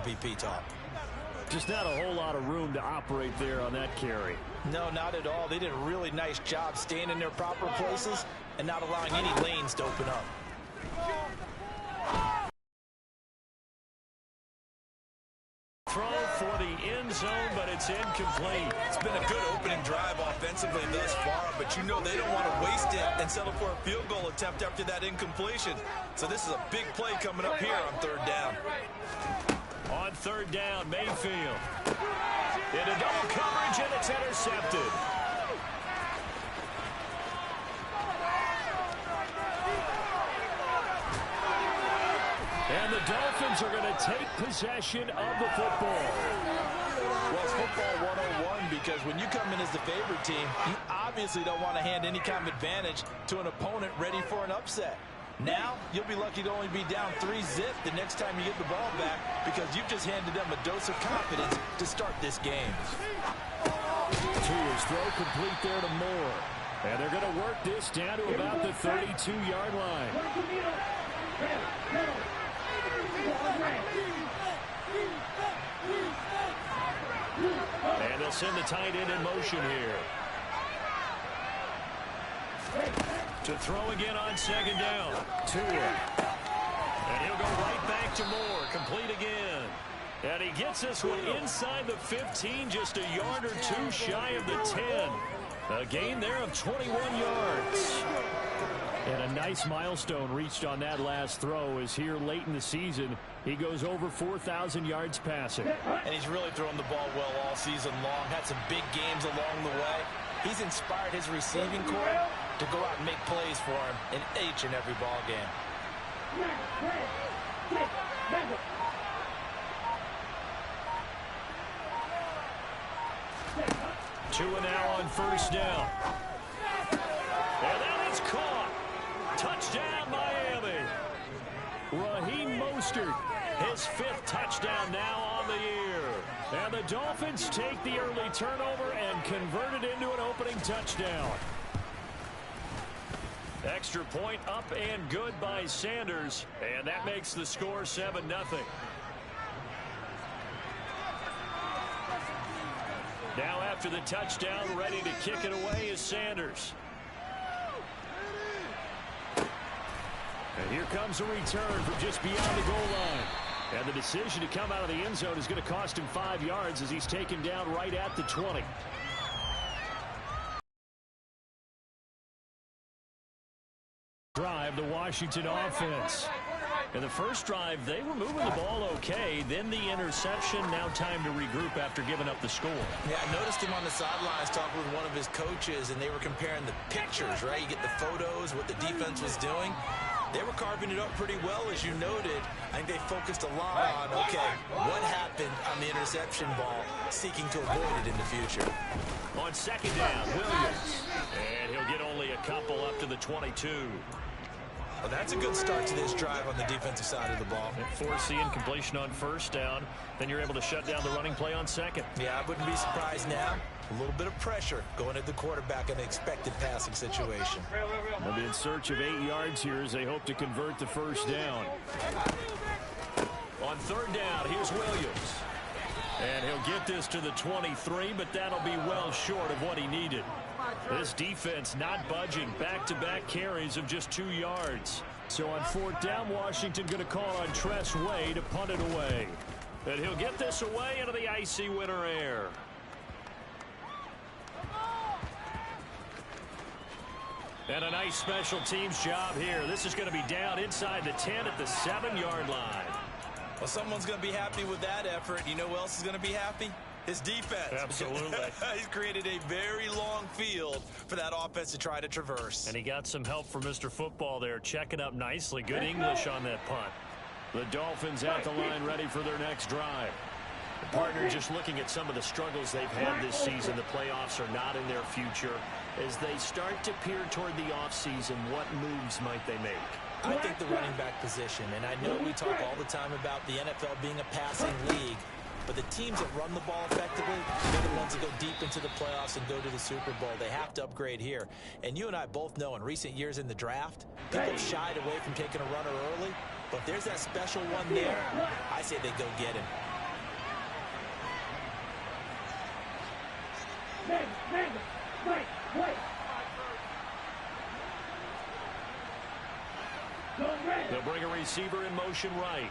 PP talk. Just not a whole lot of room to operate there on that carry. No, not at all. They did a really nice job staying in their proper places and not allowing any lanes to open up. Throw for the end zone, but it's incomplete. It's been a good opening drive offensively thus far, but you know they don't want to waste it and settle for a field goal attempt after that incompletion. So this is a big play coming up here on third down. On third down, Mayfield. In a double coverage, and it's intercepted. And the Dolphins are going to take possession of the football. Well, it's football 101 because when you come in as the favorite team, you obviously don't want to hand any kind of advantage to an opponent ready for an upset. Now, you'll be lucky to only be down 3-zip the next time you get the ball back because you've just handed them a dose of confidence to start this game. Tua's throw complete there to Moore. And they're going to work this down to about the 32-yard line. And they'll send the tight end in motion here. To throw again on second down. Tua. And he'll go right back to Moore. Complete again. And he gets this one inside the 15, just a yard or two shy of the 10. A gain there of 21 yards. And a nice milestone reached on that last throw as here late in the season, he goes over 4,000 yards passing. And he's really thrown the ball well all season long. Had some big games along the way. He's inspired his receiving corps to go out and make plays for him in each and every ball game. Tua now on first down. And that is caught. Touchdown, Miami. Raheem Mostert, his 5th touchdown now on the year. And the Dolphins take the early turnover and convert it into an opening touchdown. Extra point up and good by Sanders, and that makes the score 7-0. Now after the touchdown, ready to kick it away is Sanders. And here comes a return from just beyond the goal line. And the decision to come out of the end zone is going to cost him 5 yards as he's taken down right at the 20. Drive the Washington offense. In the first drive, they were moving the ball okay. Then the interception. Now time to regroup after giving up the score. Yeah, I noticed him on the sidelines talking with one of his coaches, and they were comparing the pictures, right? You get the photos, what the defense was doing. They were carving it up pretty well, as you noted. I think they focused a lot on, okay, what happened on the interception ball, seeking to avoid it in the future. On second down, Williams. And he'll get only a couple up to the 22. Well, that's a good start to this drive on the defensive side of the ball. Force the incompletion on first down. Then you're able to shut down the running play on second. Yeah, I wouldn't be surprised now. A little bit of pressure going at the quarterback in an expected passing situation. They'll be in search of 8 yards here as they hope to convert the first down. On third down, here's Williams. And he'll get this to the 23, but that'll be well short of what he needed. This defense not budging. Back-to-back carries of just 2 yards. So on fourth down, Washington going to call on Tress Way to punt it away. And he'll get this away into the icy winter air. And a nice special teams job here. This is going to be down inside the 10 at the 7-yard line. Well, someone's going to be happy with that effort. You know who else is going to be happy? His defense. Absolutely. He's created a very long field for that offense to try to traverse. And he got some help from Mr. Football there, checking up nicely. Good English on that punt. The Dolphins at the line ready for their next drive. The partner just looking at some of the struggles they've had this season. The playoffs are not in their future. As they start to peer toward the offseason, what moves might they make? I think the running back position, and I know we talk all the time about the NFL being a passing league, but the teams that run the ball effectively, they're the ones that go deep into the playoffs and go to the Super Bowl. They have to upgrade here. And you and I both know in recent years in the draft, people shied away from taking a runner early, but if there's that special one there, I say they go get him. They'll bring a receiver in motion right.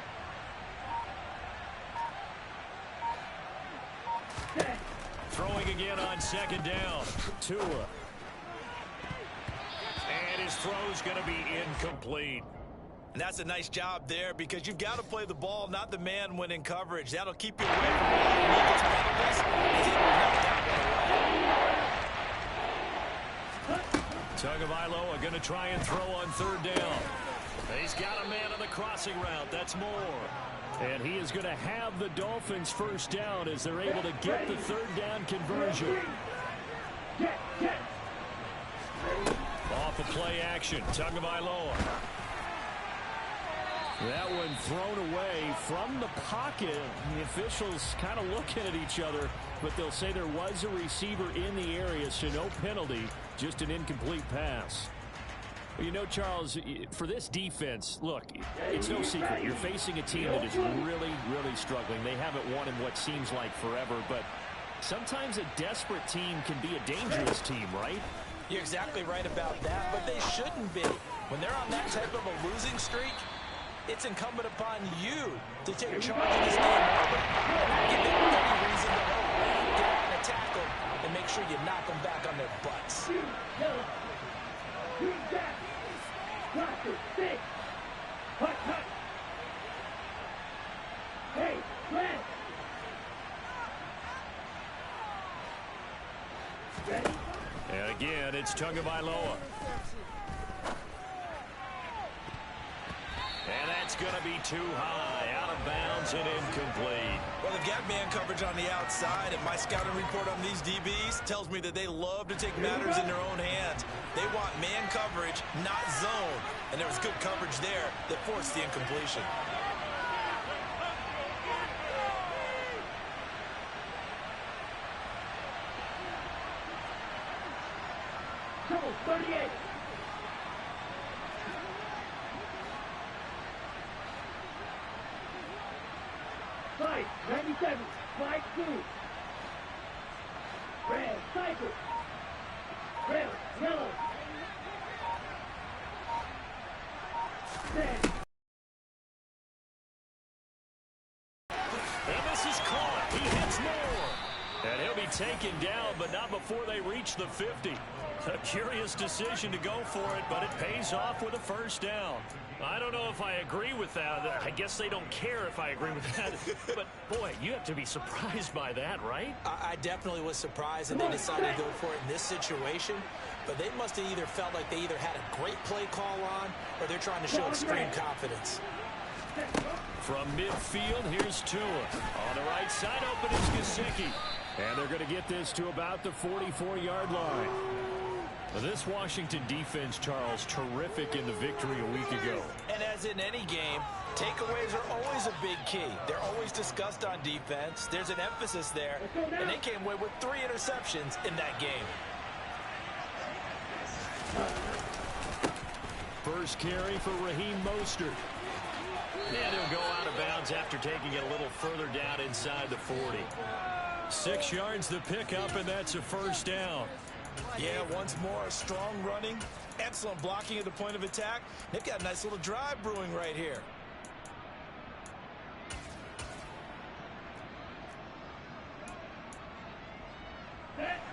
Throwing again on second down. Tua. And his throw's going to be incomplete. And that's a nice job there because you've got to play the ball, not the man when in coverage. That'll keep you away from a lot of needless penalties. He's able to knock that one away. Tagovailoa going to try and throw on third down. He's got a man on the crossing route. That's Moore. And he is going to have the Dolphins first down as they're able to get the third down conversion. Off of play action, Tagovailoa. That one thrown away from the pocket. The officials kind of looking at each other, but they'll say there was a receiver in the area, so no penalty, just an incomplete pass. Well, you know, Charles, for this defense, look, it's no secret. You're facing a team that is really, really struggling. They haven't won in what seems like forever, but sometimes a desperate team can be a dangerous team, right? You're exactly right about that, but they shouldn't be. When they're on that type of a losing streak, it's incumbent upon you to take charge of this game early and not give them any reason to hope. Get out and tackle and make sure you knock them back on their butts. And again, it's Tagovailoa. And that's going to be too high, out of bounds and incomplete. Well, they've got man coverage on the outside, and my scouting report on these DBs tells me that they love to take matters in their own hands. They want man coverage, not zone. And there was good coverage there that forced the incompletion. Trouble, 38. Fight, 97, fight 2. Red, cycle. Red, yellow. Red. And this is caught. He hits more. And he'll be taken down, but not before they reach the 50. A curious decision to go for it, but it pays off with a first down. I don't know if I agree with that. I guess they don't care if I agree with that. But, boy, you have to be surprised by that, right? I definitely was surprised that they decided to go for it in this situation. But they must have either felt like they either had a great play call on or they're trying to show extreme confidence. From midfield, here's Tua. On the right side, open is Gesicki. And they're going to get this to about the 44-yard line. This Washington defense, Charles, terrific in the victory a week ago. And as in any game, takeaways are always a big key. They're always discussed on defense. There's an emphasis there, and they came away with 3 interceptions in that game. First carry for Raheem Mostert. And he'll go out of bounds after taking it a little further down inside the 40. 6 yards the pickup, and that's a first down. Yeah, once more, strong running, excellent blocking at the point of attack. They've got a nice little drive brewing right here.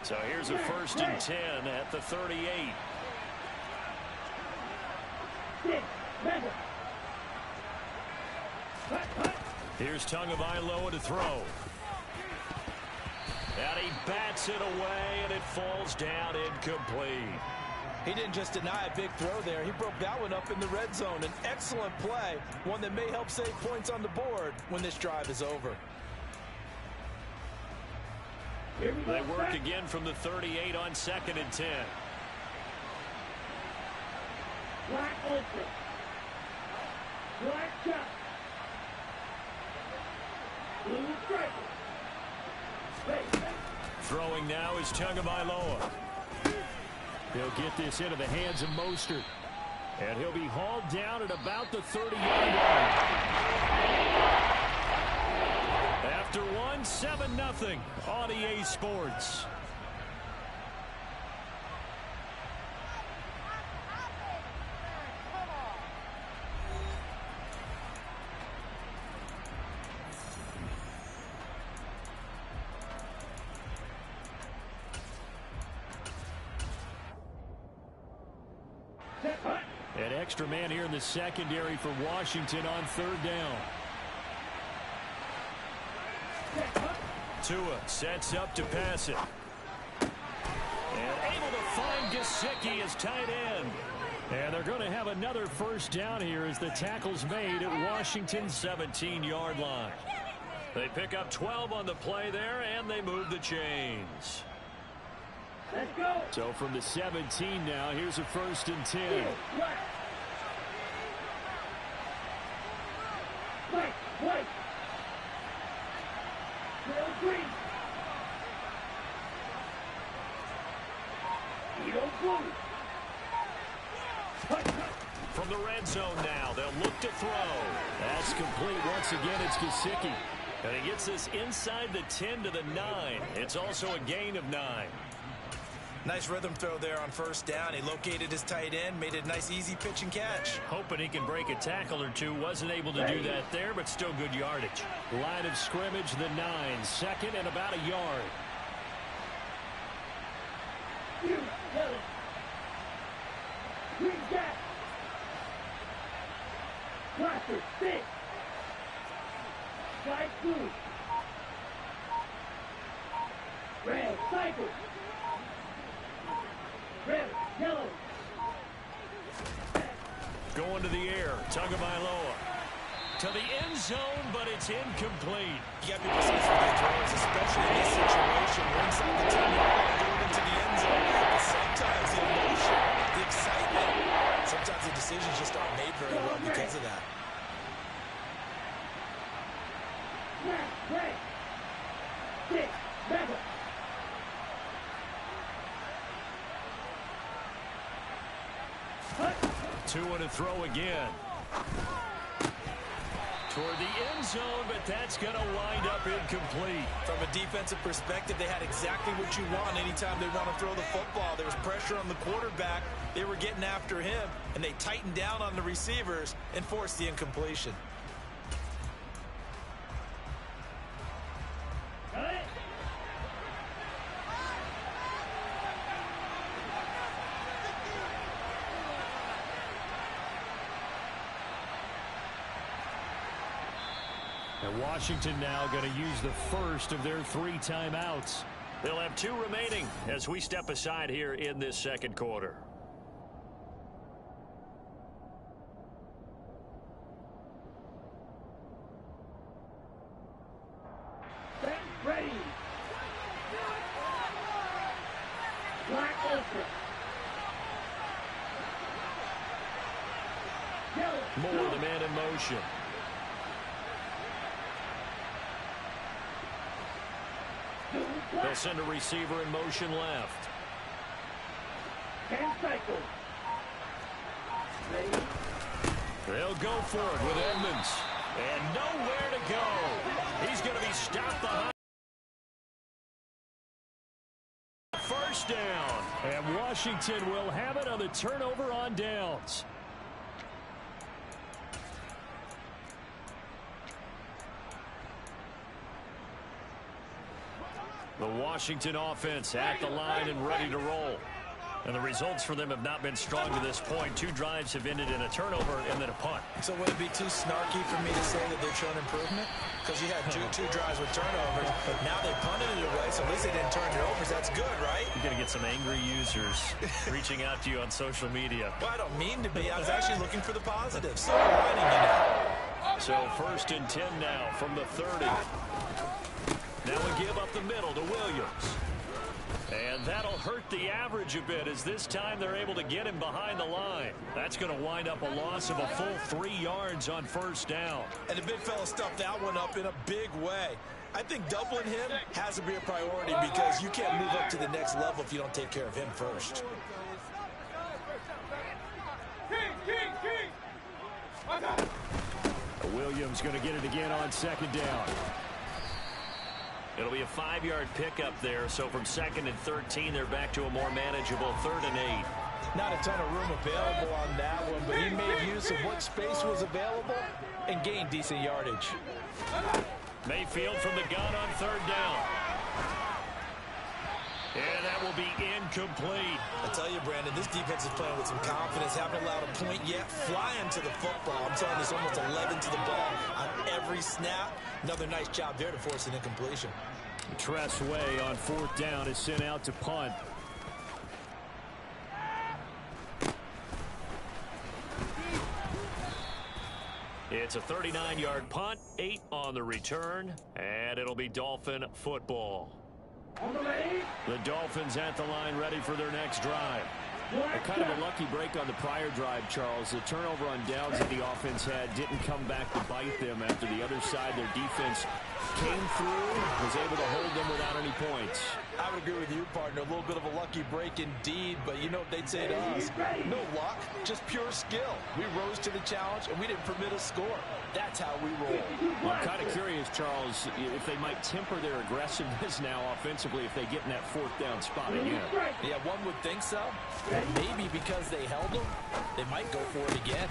So here's a 1st and 10 at the 38. Here's Tagovailoa to throw. And he bats it away, and it falls down incomplete. He didn't just deny a big throw there. He broke that one up in the red zone. An excellent play, one that may help save points on the board when this drive is over. They work again from the 38 on 2nd and 10. Black open. Black shot. Blue striker. Throwing now is Tagovailoa. He'll get this into the hands of Mostert. And he'll be hauled down at about the 30-yard line. After one, 7-0 on EA Sports. An extra man here in the secondary for Washington on third down. Tua sets up to pass it. And able to find Gesicki as tight end. And they're going to have another first down here as the tackle's made at Washington's 17-yard line. They pick up 12 on the play there, and they move the chains. Let's go. So from the 17 now, here's a 1st and 10. White. Green. From the red zone now, they'll look to throw. That's complete once again. It's Gesicki. And he gets this inside the 10 to the 9. It's also a gain of 9. Nice rhythm throw there on first down. He located his tight end, made it a nice easy pitch and catch. Hoping he can break a tackle or two. Wasn't able to do that there, but still good yardage. Line of scrimmage, the 9. 2nd and about a yard. Green jack. Blaster, 6. White blue. Red, cycle. Red, yellow. Going to the air. Tagovailoa. To the end zone, but it's incomplete. You got to be precise with your throws, especially in this situation. We're inside the 10-yard line going into the end zone. But sometimes the emotion, the excitement, sometimes the decisions just aren't made very well because of that. Red. 6, mega. Tua to throw again. Toward the end zone, but that's going to wind up incomplete. From a defensive perspective, they had exactly what you want anytime they want to throw the football. There was pressure on the quarterback. They were getting after him, and they tightened down on the receivers and forced the incompletion. And Washington now going to use the first of their 3 timeouts. They'll have 2 remaining as we step aside here in this second quarter. Ready. Black ultra. Yellow. Moore, the man in motion. They'll send a receiver in motion left. 10 cycle. Ready. They'll go for it with Edmonds. And nowhere to go. He's going to be stopped behind. First down. And Washington will have it on the turnover on downs. The Washington offense at the line and ready to roll. And the results for them have not been strong to this point. 2 drives have ended in a turnover and then a punt. So would it be too snarky for me to say that they've shown improvement? Because you had two drives with turnovers. Now they punted it away, so at least they didn't turn it over. That's good, right? You're going to get some angry users reaching out to you on social media. Well, I don't mean to be. I was actually looking for the positive. So lining, you know. So 1st and 10 now from the 30. Now we give up the middle to Williams. And that'll hurt the average a bit as this time they're able to get him behind the line. That's going to wind up a loss of a full 3 yards on first down. And the big fella stuffed that one up in a big way. I think doubling him has to be a priority because you can't move up to the next level if you don't take care of him first. Williams going to get it again on 2nd down. It'll be a 5-yard pickup there, so from 2nd and 13, they're back to a more manageable 3rd and 8. Not a ton of room available on that one, but he made use of what space was available and gained decent yardage. Mayfield from the gun on 3rd down. And that will be incomplete. I tell you, Brandon, this defense is playing with some confidence. Haven't allowed a point yet. Flying to the football. I'm telling you, it's almost 11 to the ball on every snap. Another nice job there to force an incompletion. Tress Way on 4th down is sent out to punt. It's a 39-yard punt, 8 on the return, and it'll be Dolphin football. The Dolphins at the line, ready for their next drive. Kind of a lucky break on the prior drive, Charles. The turnover on downs that the offense had didn't come back to bite them after the other side. Their defense came through, was able to hold them without any points. I would agree with you, partner. A little bit of a lucky break indeed, but you know what they'd say to us? No luck, just pure skill. We rose to the challenge, and we didn't permit a score. That's how we roll. Well, I'm kind of curious, Charles, if they might temper their aggressiveness now offensively if they get in that 4th down spot again. Yeah, one would think so. Maybe because they held them, they might go for it again.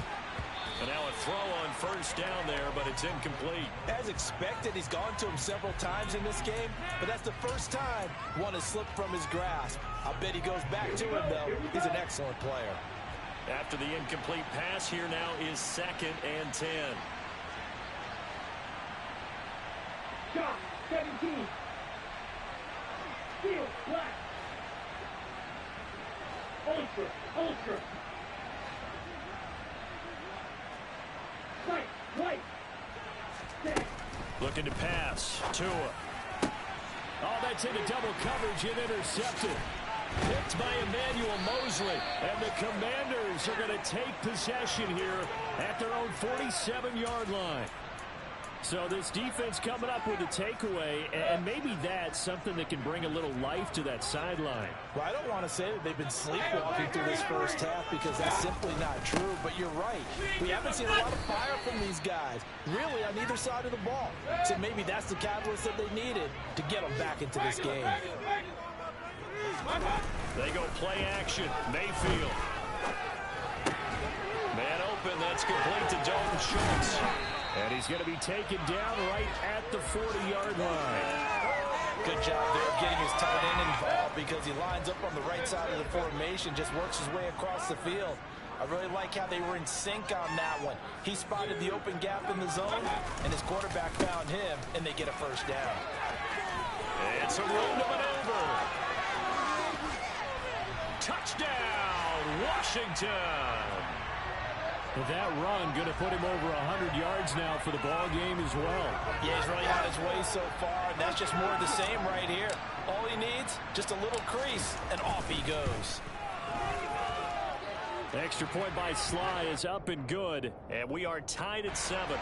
And now a throw on 1st down there, but it's incomplete. As expected, he's gone to him several times in this game, but that's the first time one has slipped from his grasp. I bet he goes back to him, though. He's an excellent player. After the incomplete pass, here now is 2nd and 10. Shot, 17. Steal, black. Ultra. White. Looking to pass. Tua. Oh, that's into double coverage and intercepted. Picked by Emmanuel Mosley. And the Commanders are going to take possession here at their own 47-yard line. So this defense coming up with a takeaway, and maybe that's something that can bring a little life to that sideline. Well, I don't want to say that they've been sleepwalking through this first half because that's simply not true, but you're right. We haven't seen a lot of fire from these guys, really on either side of the ball. So maybe that's the catalyst that they needed to get them back into this game. They go play action. Mayfield. Man open, that's complete to Dalton Schultz. And he's going to be taken down right at the 40-yard line. Good job there of getting his tight end involved because he lines up on the right side of the formation, just works his way across the field. I really like how they were in sync on that one. He spotted the open gap in the zone, and his quarterback found him, and they get a first down. It's a room to maneuver. Touchdown, Washington. That run going to put him over 100 yards now for the ball game as well. Yeah, he's really on his way so far, and that's just more of the same right here. All he needs, just a little crease, and off he goes. The extra point by Sly is up and good, and we are tied at 7.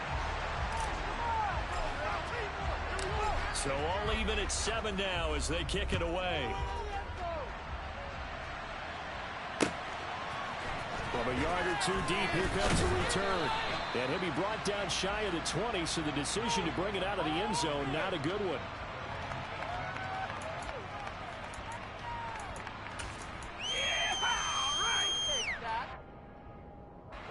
So all even at 7 now as they kick it away. From a yard or two deep, here comes a return. And he'll be brought down shy of the 20, so the decision to bring it out of the end zone, not a good one.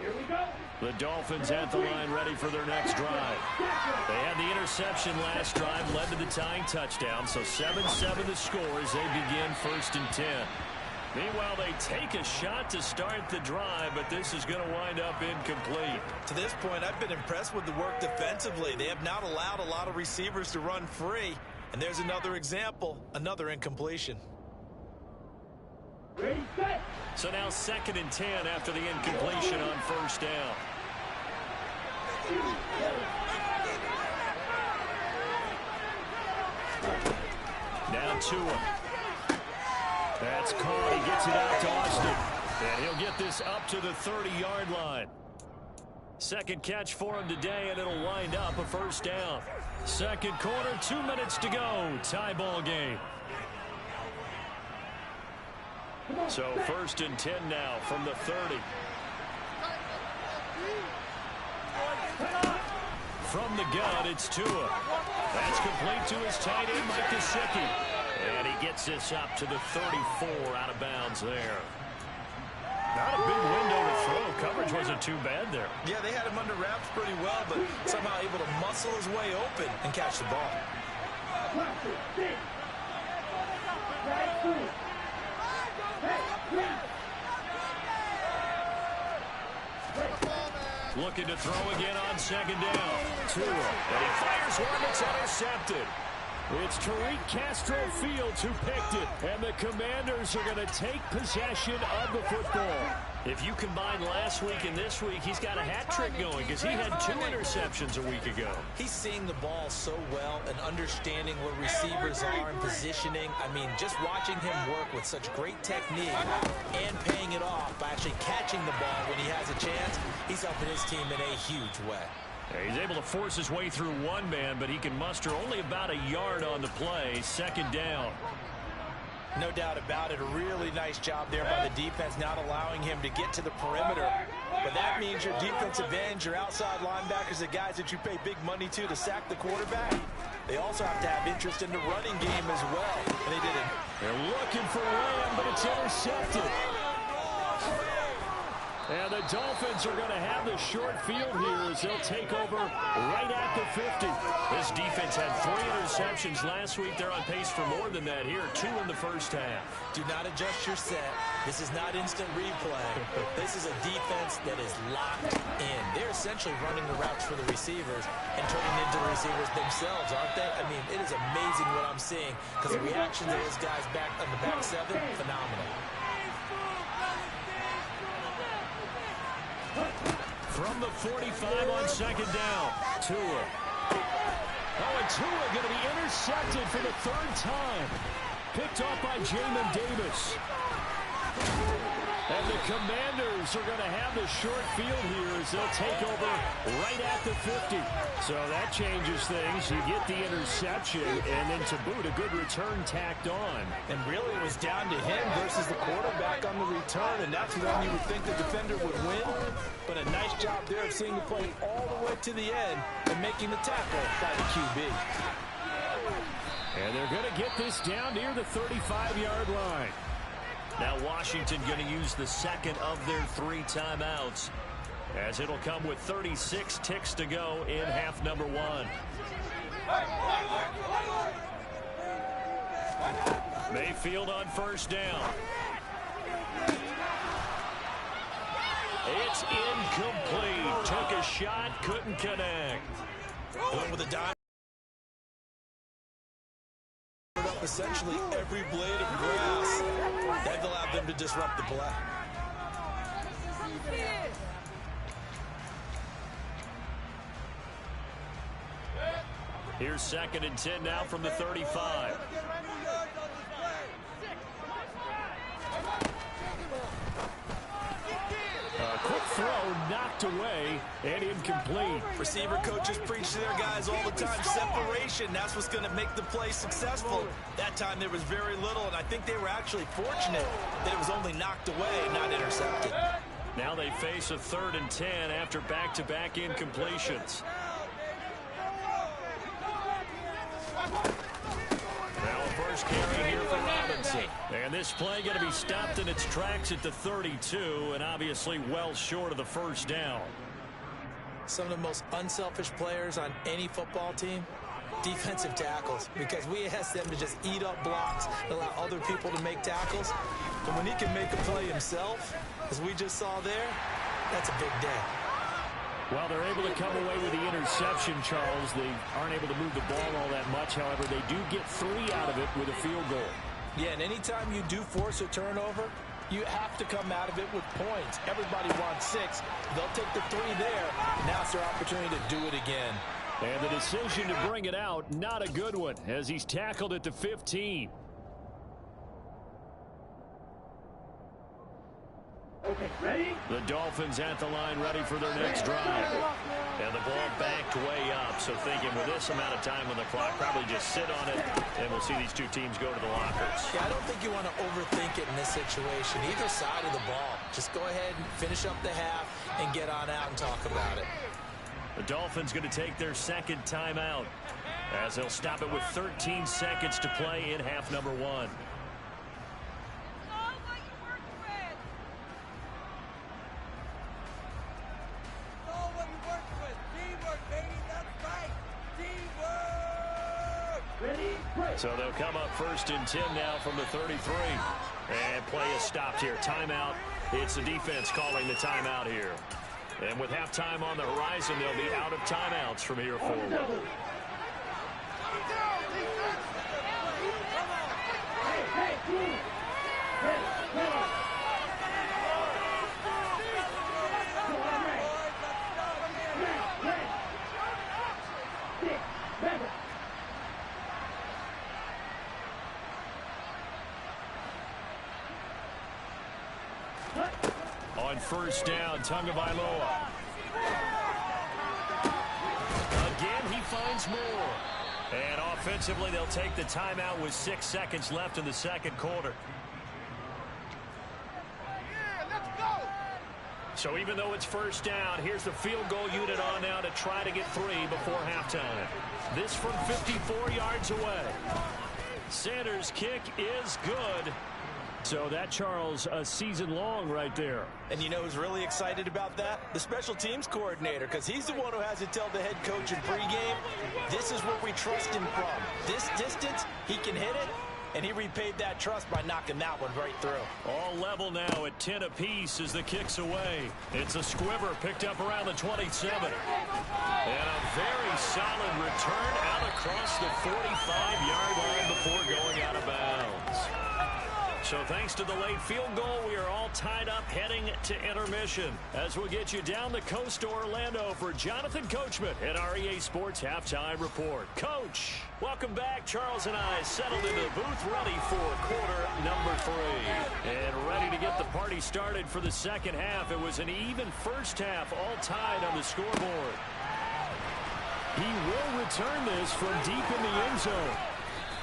Here we go. The Dolphins at the line ready for their next drive. They had the interception last drive, led to the tying touchdown, so 7-7 the score as they begin 1st and 10. Meanwhile, they take a shot to start the drive, but this is going to wind up incomplete. To this point, I've been impressed with the work defensively. They have not allowed a lot of receivers to run free. And there's another example, another incompletion. Ready, set. So now 2nd and 10 after the incompletion on 1st down. Now Tua. That's caught. He gets it out to Austin. And he'll get this up to the 30-yard line. Second catch for him today, and it'll wind up a first down. Second quarter, 2 minutes to go. Tie ball game. So 1st and 10 now from the 30. From the gun, it's Tua. That's complete to his tight end, Mike Gesicki. And he gets this up to the 34 out of bounds there. Not a big window to throw. Coverage wasn't too bad there. Yeah, they had him under wraps pretty well, but somehow able to muscle his way open and catch the ball. Looking to throw again on second down. Tua, and he fires one that's intercepted. It's Tariq Castro Fields who picked it, and the Commanders are going to take possession of the football. If you combine last week and this week, he's got a hat trick going because he had 2 interceptions a week ago. He's seeing the ball so well and understanding where receivers are and positioning. I mean, just watching him work with such great technique and paying it off by actually catching the ball when he has a chance, he's helping his team in a huge way. Yeah, he's able to force his way through one man, but he can muster only about a yard on the play. Second down. No doubt about it. A really nice job there by the defense, not allowing him to get to the perimeter. But that means your defensive ends, your outside linebackers, the guys that you pay big money to sack the quarterback. They also have to have interest in the running game as well. And they did it. They're looking for Lamb, but it's intercepted. And the Dolphins are going to have the short field here as they'll take over right at the 50. This defense had 3 interceptions last week. They're on pace for more than that here. 2 in the first half. Do not adjust your set. This is not instant replay. This is a defense that is locked in. They're essentially running the routes for the receivers and turning into the receivers themselves, aren't they? I mean, it is amazing what I'm seeing because the reaction to those guys back on the back 7, phenomenal. From the 45 on second down. Tua. Oh, and Tua going to be intercepted for the 3rd time. Picked off by Jamin Davis. And the Commanders are going to have the short field here as they'll take over right at the 50. So that changes things. You get the interception, and then to boot, a good return tacked on. And really it was down to him versus the quarterback on the return, and that's when you would think the defender would win. But a nice job there of seeing the play all the way to the end and making the tackle by the QB. And they're going to get this down near the 35-yard line. Now Washington going to use the second of their 3 timeouts, as it'll come with 36 ticks to go in half number 1. Mayfield on first down. It's incomplete. Took a shot, couldn't connect. Going with a dive. Up essentially every blade of grass. That allowed them to disrupt the play. Here's 2nd and 10 now from the 35. Quick throw knocked away and incomplete. Receiver coaches preach to their guys all the time. Separation, that's what's going to make the play successful. That time there was very little, and I think they were actually fortunate that it was only knocked away, not intercepted. Now they face a 3rd and 10 after back-to-back incompletions. Now a first carry here for Robinson. And this play going to be stopped in its tracks at the 32, and obviously well short of the first down. Some of the most unselfish players on any football team, defensive tackles, because we ask them to just eat up blocks, allow other people to make tackles. But when he can make a play himself, as we just saw there, that's a big day. Well, they're able to come away with the interception, Charles. They aren't able to move the ball all that much. However, they do get 3 out of it with a field goal. Yeah, and anytime you do force a turnover, you have to come out of it with points. Everybody wants 6. They'll take the 3 there. Now it's their opportunity to do it again. And the decision to bring it out, not a good one, as he's tackled at the 15. Okay, ready? The Dolphins at the line ready for their next drive. And the ball backed way up, so thinking with this amount of time on the clock, probably just sit on it, and we'll see these 2 teams go to the lockers. Yeah, I don't think you want to overthink it in this situation. Either side of the ball. Just go ahead and finish up the half and get on out and talk about it. The Dolphins going to take their 2nd timeout, as they'll stop it with 13 seconds to play in half number 1. So they'll come up 1st and 10 now from the 33. And play is stopped here. Timeout. It's the defense calling the timeout here. And with halftime on the horizon, they'll be out of timeouts from here forward. On 1st down, Tagovailoa. Again, he finds more. And offensively, they'll take the timeout with 6 seconds left in the second quarter. So even though it's 1st down, here's the field goal unit on now to try to get 3 before halftime. This from 54 yards away. Sanders' kick is good. So that, Charles, a season long right there. And you know who's really excited about that? The special teams coordinator, because he's the one who has to tell the head coach in pregame, this is where we trust him from. This distance, he can hit it, and he repaid that trust by knocking that one right through. All level now at 10 apiece as the kick's away. It's a squibber picked up around the 27. And a very solid return out across the 45-yard line before going out of bounds. So thanks to the late field goal, we are all tied up heading to intermission. As we'll get you down the coast to Orlando for Jonathan Coachman at our EA Sports Halftime Report. Coach, welcome back. Charles and I settled into the booth ready for quarter number 3. And ready to get the party started for the second half. It was an even first half, all tied on the scoreboard. He will return this from deep in the end zone.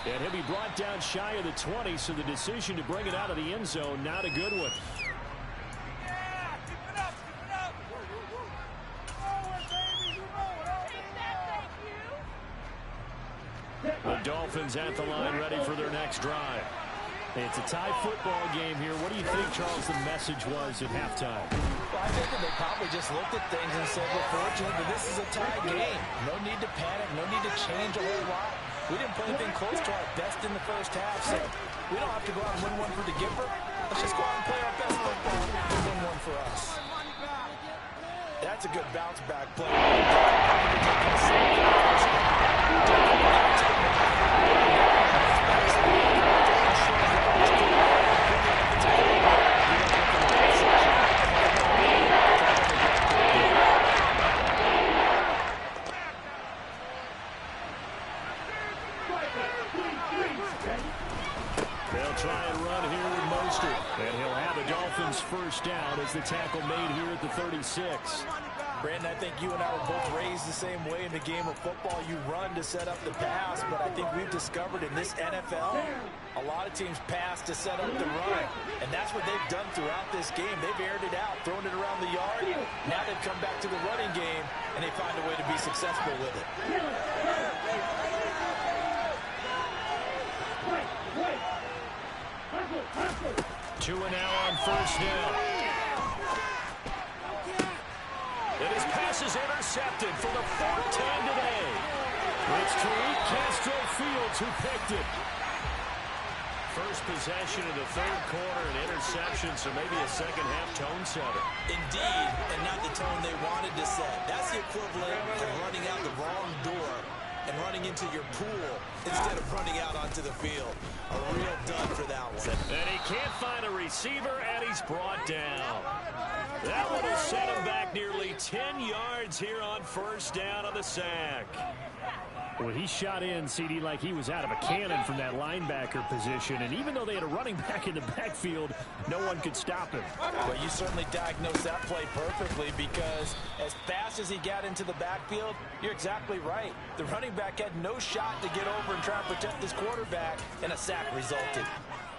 And he'll be brought down shy of the 20, so the decision to bring it out of the end zone, not a good one. The Dolphins at the line ready for their next drive. It's a tie football game here. What do you think, Charles, the message was at halftime? Well, I think that they probably just looked at things and said, we're fortunate, but this is a tie game. No need to panic, no need to change a whole lot. We didn't play anything close to our best in the first half, so we don't have to go out and win one for the Gipper. Let's just go out and play our best football and win one for us. That's a good bounce back play. First down as the tackle made here at the 36. Brandon, I think you and I were both raised the same way in the game of football. You run to set up the pass, but I think we've discovered in this NFL, a lot of teams pass to set up the run, and that's what they've done throughout this game. They've aired it out, thrown it around the yard. Now they've come back to the running game, and they find a way to be successful with it. Two and now on first down. And his pass is intercepted for the 4th time today. It's Tariq Castro Fields who picked it. First possession in the third quarter, an interception, so maybe a second half tone setter. Indeed, and not the tone they wanted to set. That's the equivalent of running out the wrong door and running into your pool instead of running out onto the field. A real dud for that one. And he can't find a receiver, and he's brought down. That one will set him back nearly 10 yards here on first down on the sack. Well, he shot in, CD, like he was out of a cannon from that linebacker position. And even though they had a running back in the backfield, no one could stop him. Well, you certainly diagnosed that play perfectly, because as fast as he got into the backfield, you're exactly right. The running back had no shot to get over and try and protect this quarterback, and a sack resulted.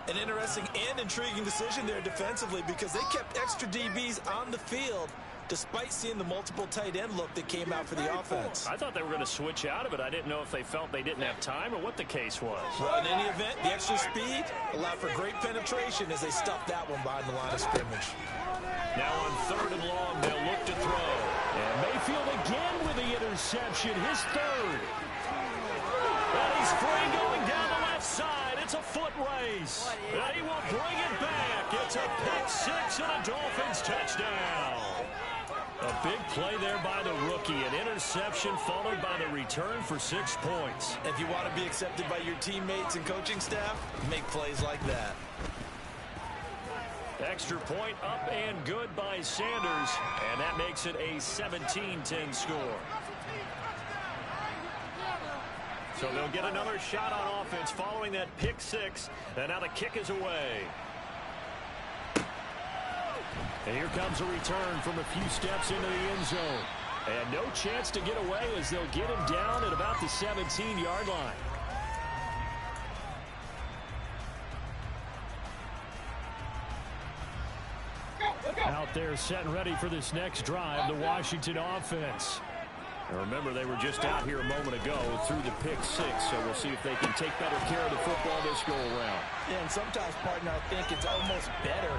An interesting and intriguing decision there defensively, because they kept extra DBs on the field despite seeing the multiple tight end look that came out for the offense. I thought they were going to switch out of it. I didn't know if they felt they didn't have time or what the case was. Well, in any event, the extra speed allowed for great penetration as they stuffed that one behind the line of scrimmage. Now on 3rd and long, they'll look to throw. And Mayfield again with the interception, his 3rd. And he's free race. And he will bring it back. It's a pick six and a Dolphins touchdown. A big play there by the rookie. An interception followed by the return for 6 points. If you want to be accepted by your teammates and coaching staff, make plays like that. Extra point up and good by Sanders. And that makes it a 17-10 score. So they'll get another shot on offense following that pick six. And now the kick is away. And here comes a return from a few steps into the end zone. And no chance to get away as they'll get him down at about the 17-yard line. Out there set and ready for this next drive, the Washington offense. And remember, they were just out here a moment ago through the pick six, so we'll see if they can take better care of the football this go-around. Yeah, and sometimes, partner, I think it's almost better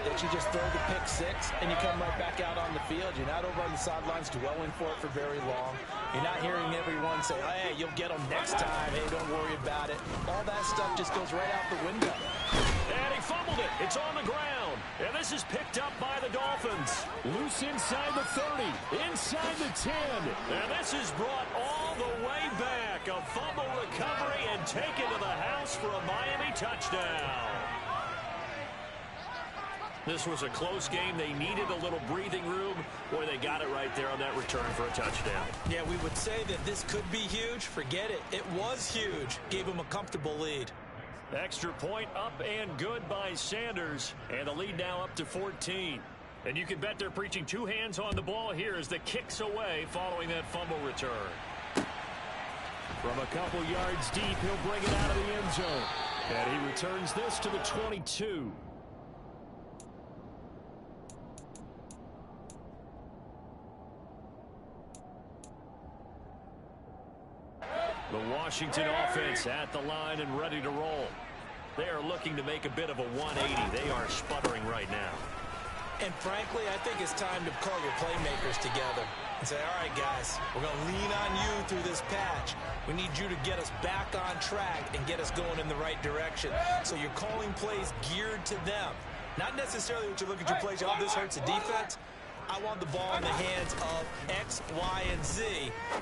that you just throw the pick six and you come right back out on the field. You're not over on the sidelines dwelling for it for very long. You're not hearing everyone say, hey, you'll get them next time. Hey, don't worry about it. All that stuff just goes right out the window. And he fumbled it. It's on the ground. And this is picked up by the Dolphins. Loose inside the 30, inside the 10. And this is brought all the way back. A fumble recovery and taken to the house for a Miami touchdown. This was a close game. They needed a little breathing room. Boy, they got it right there on that return for a touchdown. Yeah, we would say that this could be huge. Forget it. It was huge. Gave them a comfortable lead. Extra point up and good by Sanders. And the lead now up to 14. And you can bet they're preaching two hands on the ball here as the kick's away following that fumble return. From a couple yards deep, he'll bring it out of the end zone. And he returns this to the 22. The Washington offense at the line and ready to roll. They are looking to make a bit of a 180. They are sputtering right now. And frankly, I think it's time to call your playmakers together and say, all right, guys, we're going to lean on you through this patch. We need you to get us back on track and get us going in the right direction. So you're calling plays geared to them. Not necessarily what you look at your plays, oh, this hurts the defense. I want the ball in the hands of X, Y, and Z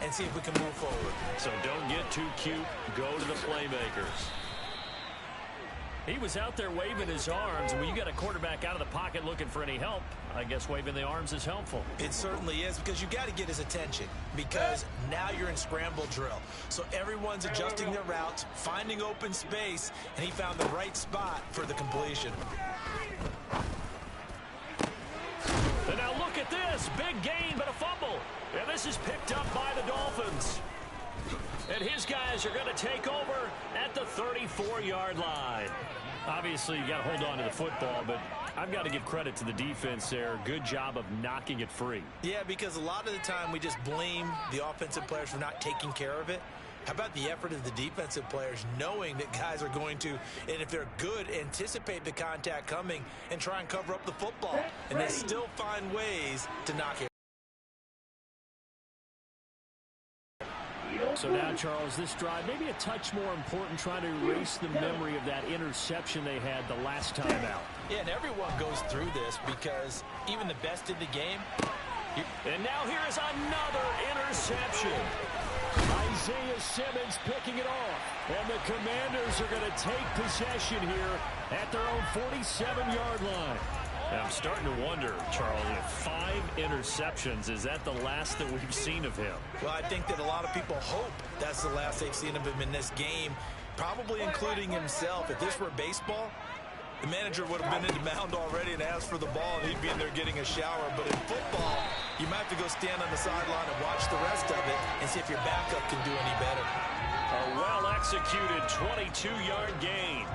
and see if we can move forward. So don't get too cute. Go to the playmakers. He was out there waving his arms. When you got a quarterback out of the pocket looking for any help, I guess waving the arms is helpful. It certainly is, because you got to get his attention, because now you're in scramble drill. So everyone's adjusting their routes, finding open space, and he found the right spot for the completion. And now look at this. Big gain, but a fumble. And this is picked up by the Dolphins. And his guys are going to take over at the 34-yard line. Obviously, you got to hold on to the football, but I've got to give credit to the defense there. Good job of knocking it free. Yeah, because a lot of the time we just blame the offensive players for not taking care of it. How about the effort of the defensive players knowing that guys are going to, and if they're good, anticipate the contact coming and try and cover up the football. And they still find ways to knock it. So now, Charles, this drive maybe a touch more important, trying to erase the memory of that interception they had the last time out. Yeah, and everyone goes through this because even the best in the game. And now here's another interception. Isaiah Simmons picking it off. And the Commanders are going to take possession here at their own 47-yard line. And I'm starting to wonder, Charles, if 5 interceptions, is that the last that we've seen of him? Well, I think that a lot of people hope that's the last they've seen of him in this game, probably including himself. If this were baseball, the manager would have been in the mound already and asked for the ball, and he'd be in there getting a shower. But in football, you might have to go stand on the sideline and watch the rest of it and see if your backup can do any better. A well-executed 22-yard gain.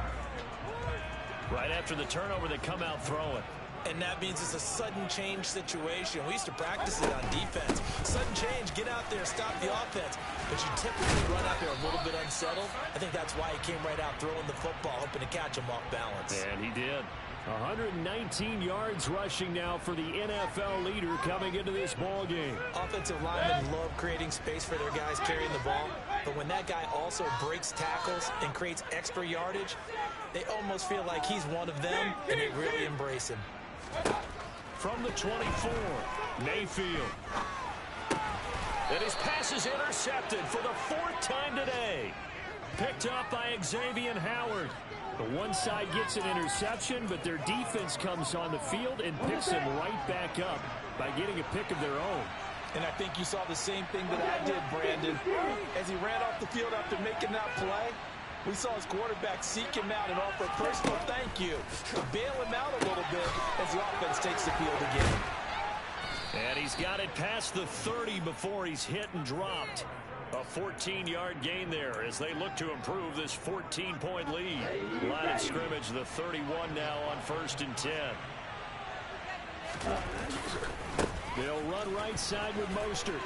Right after the turnover, they come out throwing. And that means it's a sudden change situation. We used to practice it on defense. Sudden change, get out there, stop the offense. But you typically run out there a little bit unsettled. I think that's why he came right out throwing the football, hoping to catch him off balance. And he did. 119 yards rushing now for the NFL leader coming into this ball game. Offensive linemen love creating space for their guys carrying the ball. But when that guy also breaks tackles and creates extra yardage, they almost feel like he's one of them, and they really embrace him. From the 24, Mayfield. And his pass is intercepted for the 4th time today. Picked up by Xavier Howard. The one side gets an interception, but their defense comes on the field and picks him right back up by getting a pick of their own. And I think you saw the same thing that I did, Brandon. As he ran off the field after making that play, we saw his quarterback seek him out and offer a personal thank you to bail him out a little bit as the offense takes the field again. And he's got it past the 30 before he's hit and dropped. A 14-yard gain there as they look to improve this 14-point lead. Line of scrimmage, the 31 now on 1st and 10. They'll run right side with Mostert.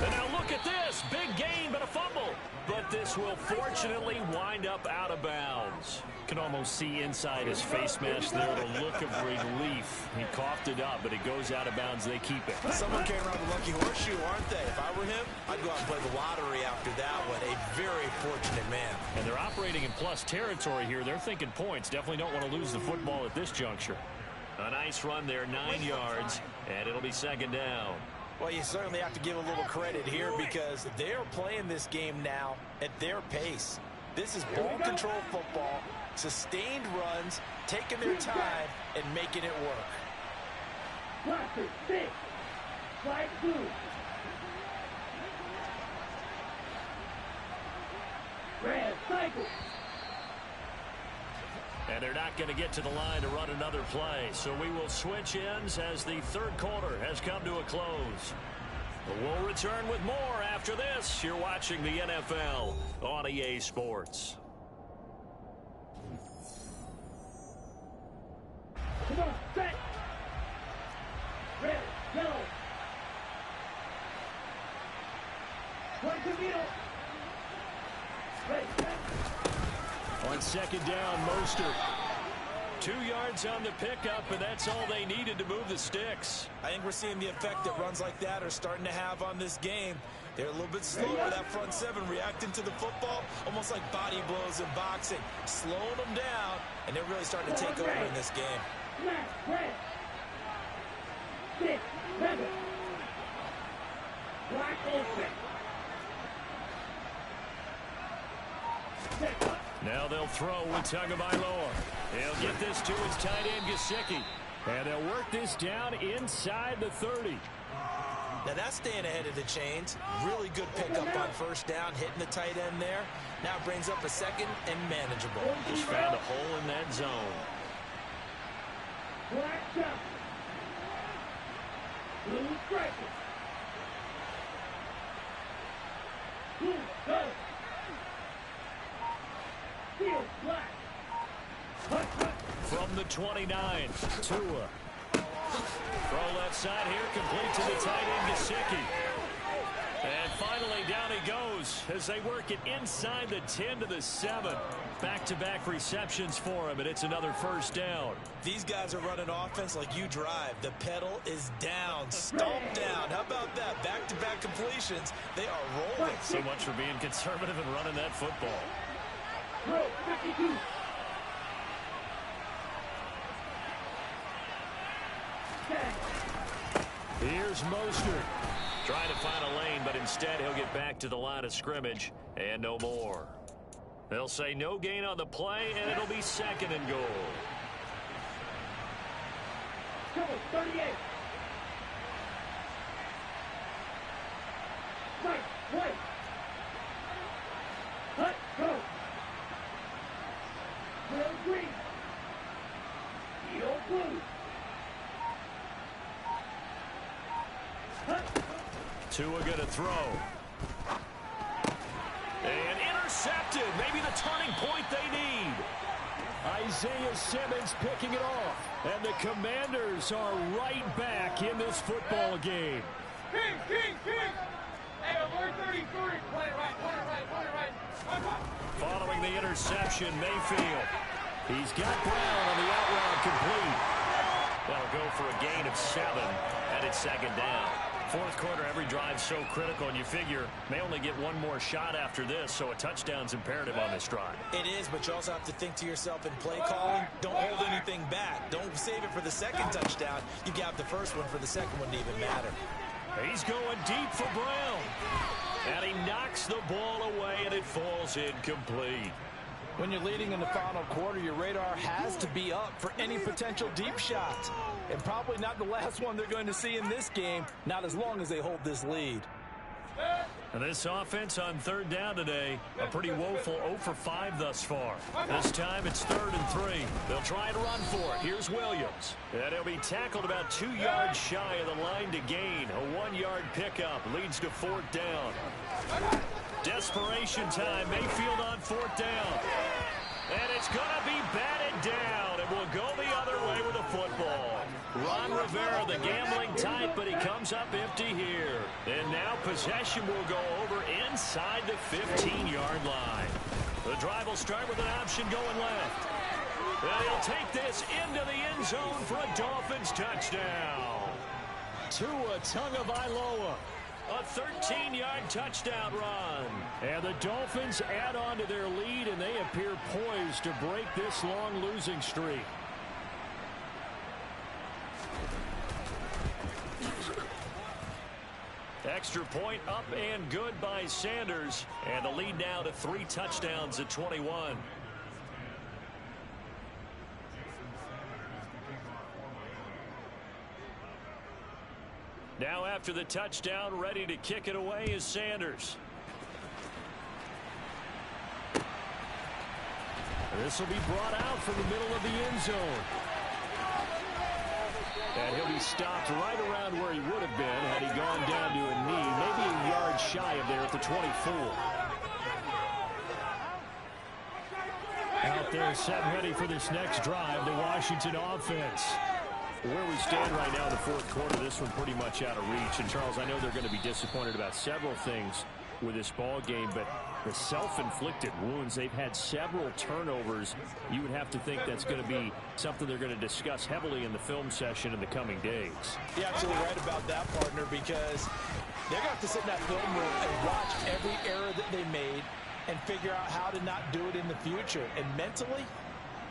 And now look at this. Big gain, but a fumble. But this will fortunately wind up out of bounds. Can almost see inside his face mask there the look of relief. He coughed it up, but it goes out of bounds. They keep it. Someone came around the lucky horseshoe, aren't they? If I were him, I'd go out and play the lottery after that one. A very fortunate man. And they're operating in plus territory here. They're thinking points. Definitely don't want to lose the football at this juncture. A nice run there, 9 yards, and it'll be 2nd down. Well, you certainly have to give a little credit here because they're playing this game now at their pace. This is ball control football, sustained runs, taking their time, and making it work. Blaster, 6. Flag 2. Red cycle. And they're not going to get to the line to run another play. So we will switch ends as the 3rd quarter has come to a close. We'll return with more after this. You're watching the NFL on EA Sports. Come on, set. Red, yellow. One to middle. Ready, set. On 2nd down, Mostert. 2 yards on the pickup, and that's all they needed to move the sticks. I think we're seeing the effect that runs like that are starting to have on this game. They're a little bit slower, that front 7, reacting to the football, almost like body blows in boxing, slowing them down, and they're really starting to take over in this game. Smash, red. 6, 7. Black open. Set up. Now they'll throw with Tagovailoa. He'll get this to his tight end, Gesicki. And they'll work this down inside the 30. Now that's staying ahead of the chains. Really good pickup on 1st down, hitting the tight end there. Now brings up a 2nd and manageable. Just found a hole in that zone. Black shot. Blue striker. Blue, go. Field black. Hut, hut. From the 29, Tua. Throw left side here, complete to the tight end, Gesicki. And finally, down he goes as they work it inside the 10 to the 7. Back-to-back receptions for him, and it's another 1st down. These guys are running offense like you drive. The pedal is down, stomp down. How about that? Back-to-back completions. They are rolling. So much for being conservative and running that football. Throw, 52. Here's Mostert. Trying to find a lane, but instead he'll get back to the line of scrimmage and no more. They'll say no gain on the play, and it'll be 2nd and goal. Trouble, 38. Right, white. Hut, go. Will green. Field blue. Hut. Tua going to throw. And intercepted. Maybe the turning point they need. Isaiah Simmons picking it off. And the Commanders are right back in this football game. King. Hey, alert 33. Play right. Following the interception, Mayfield. He's got Brown on the out route complete. That'll go for a gain of 7, and it's second down. Fourth quarter, every drive so critical, and you figure may only get one more shot after this, so a touchdown's imperative on this drive. It is, but you also have to think to yourself in play calling, don't hold anything back. Don't save it for the second touchdown. You got the first one for the second one to even matter. He's going deep for Brown. And he knocks the ball away, and it falls incomplete. When you're leading in the final quarter, your radar has to be up for any potential deep shots. And probably not the last one they're going to see in this game, not as long as they hold this lead. And this offense on third down today, a pretty woeful 0 for 5 thus far. This time it's 3rd and 3. They'll try and run for it. Here's Williams. And he'll be tackled about 2 yards shy of the line to gain. A 1-yard pickup leads to 4th down. Desperation time. Mayfield on 4th down. And it's going to be batted down. And will go the other way with the football. Ron Rivera, the gambling type, but he comes up empty here. And now possession will go over inside the 15-yard line. The drive will start with an option going left. And he'll take this into the end zone for a Dolphins touchdown. Tua Tagovailoa. A 13-yard touchdown run. And the Dolphins add on to their lead, and they appear poised to break this long losing streak. Extra point up and good by Sanders. And the lead now to 3 touchdowns at 21. Now after the touchdown, ready to kick it away is Sanders. This will be brought out from the middle of the end zone. And he'll be stopped right around where he would have been had he gone down to a knee, maybe a yard shy of there at the 24. Out there set ready for this next drive, the Washington offense. Where we stand right now in the fourth quarter, this one pretty much out of reach. And, Charles, I know they're going to be disappointed about several things with this ball game, but the self-inflicted wounds, they've had several turnovers. You would have to think that's going to be something they're going to discuss heavily in the film session in the coming days. You're absolutely right about that, partner, because they're going to have to sit in that film room and watch every error that they made and figure out how to not do it in the future. And mentally,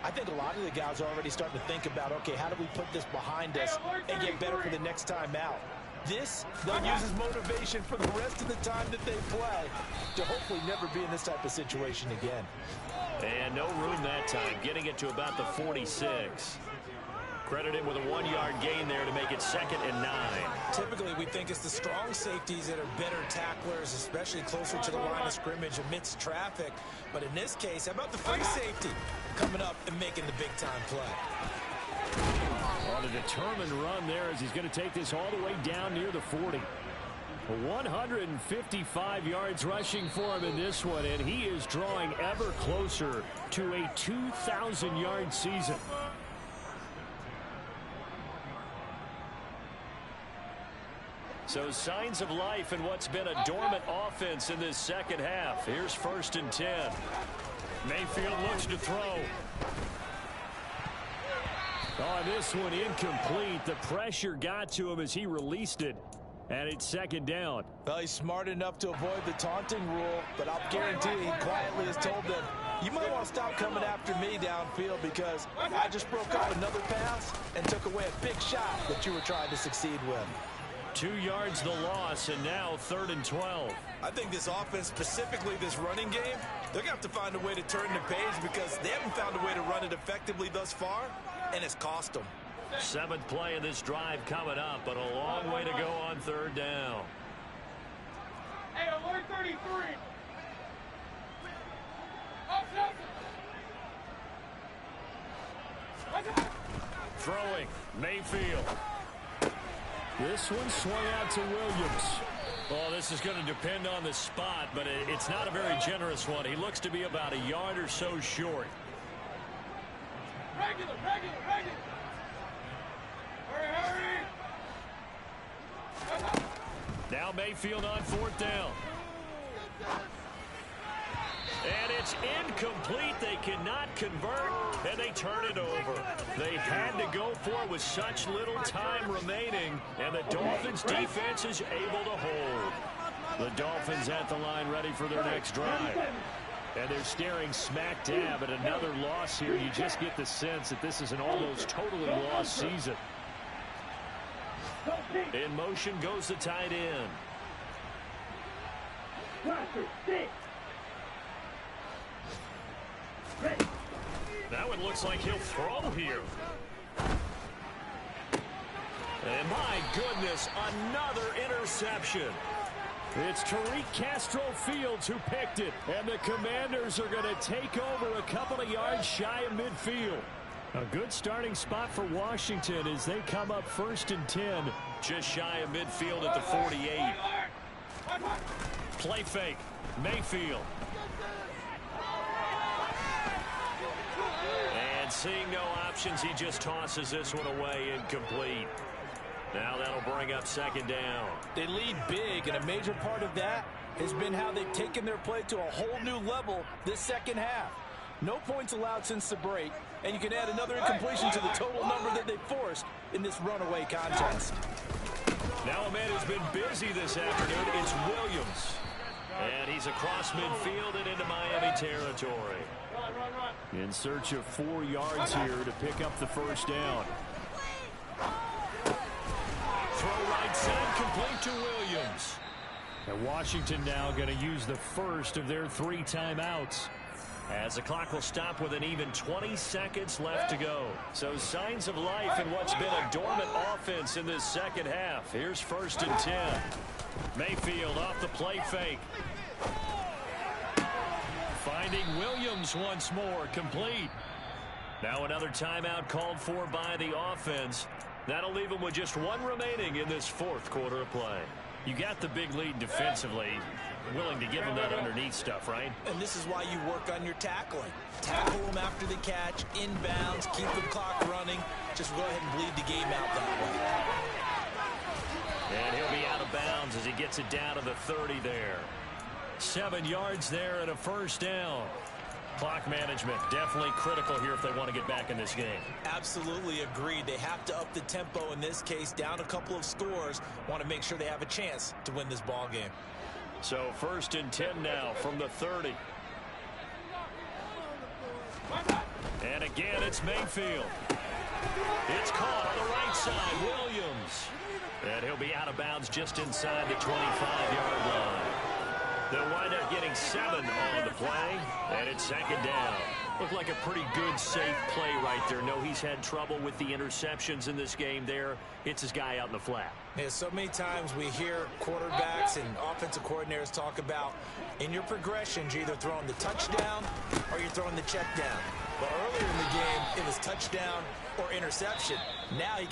I think a lot of the guys are already starting to think about, okay, how do we put this behind us and get better for the next time out? This, they'll use as motivation for the rest of the time that they play to hopefully never be in this type of situation again. And no room that time, getting it to about the 46. Credit him with a 1-yard gain there to make it 2nd and 9. Typically, we think it's the strong safeties that are better tacklers, especially closer to the line of scrimmage amidst traffic. But in this case, how about the free safety coming up and making the big-time play? On a determined run there as he's going to take this all the way down near the 40. 155 yards rushing for him in this one, and he is drawing ever closer to a 2,000-yard season. So signs of life in what's been a dormant offense in this second half. Here's 1st and 10. Mayfield looks to throw. On this one, incomplete. The pressure got to him as he released it. And it's 2nd down. Well, he's smart enough to avoid the taunting rule, but I'll guarantee he quietly has told them, you might want to stop coming after me downfield because I just broke off another pass and took away a big shot that you were trying to succeed with. 2 yards the loss, and now 3rd and 12. I think this offense, specifically this running game, they're going to have to find a way to turn the page because they haven't found a way to run it effectively thus far, and it's cost them. 7th play of this drive coming up, but a long way to go on 3rd down. Hey, alert 33. Throwing, Mayfield. This one swung out to Williams. Oh, this is going to depend on the spot, but it's not a very generous one. He looks to be about a yard or so short. Regular. Hurry. Now Mayfield on 4th down. And it's incomplete. They cannot convert, and they turn it over. They had to go for it with such little time remaining, and the Dolphins' defense is able to hold. The Dolphins at the line ready for their next drive. And they're staring smack dab at another loss here. You just get the sense that this is an almost totally lost season. In motion goes the tight end. That one looks like he'll throw here. And my goodness, another interception. It's Tariq Castro Fields who picked it. And the Commanders are going to take over a couple of yards shy of midfield. A good starting spot for Washington as they come up 1st and 10. Just shy of midfield at the 48. Play fake. Mayfield. And seeing no options, he just tosses this one away, incomplete. Now that'll bring up 2nd down. They lead big, and a major part of that has been how they've taken their play to a whole new level this second half. No points allowed since the break, and you can add another incompletion to the total number that they forced in this runaway contest. Now a man who's been busy this afternoon, it's Williams. And he's across midfield and into Miami territory. In search of 4 yards here to pick up the 1st down. Throw right side, complete to Williams. And Washington now going to use the first of their 3 timeouts. As the clock will stop with an even 20 seconds left to go. So signs of life in what's been a dormant offense in this second half. Here's 1st and 10. Mayfield off the play fake. Finding Williams once more, complete. Now another timeout called for by the offense. That'll leave them with just 1 remaining in this 4th quarter of play. You got the big lead defensively. Willing to give them that underneath stuff, right? And this is why you work on your tackling. Tackle them after the catch, inbounds, keep the clock running. Just go ahead and bleed the game out that way. And he'll be out of bounds as he gets it down to the 30 there. 7 yards there and a 1st down. Clock management definitely critical here if they want to get back in this game. Absolutely agreed. They have to up the tempo in this case, down a couple of scores. Want to make sure they have a chance to win this ball game. So 1st and 10 now from the 30. And again, it's Mayfield. It's caught on the right side. Williams. And he'll be out of bounds just inside the 25-yard line. They'll wind up getting 7 on the play, and it's 2nd down. Looked like a pretty good, safe play right there. No, he's had trouble with the interceptions in this game there. Hits his guy out in the flat. Yeah, so many times we hear quarterbacks and offensive coordinators talk about in your progressions, you're either throwing the touchdown or you're throwing the check down. But earlier in the game, it was touchdown or interception. Now he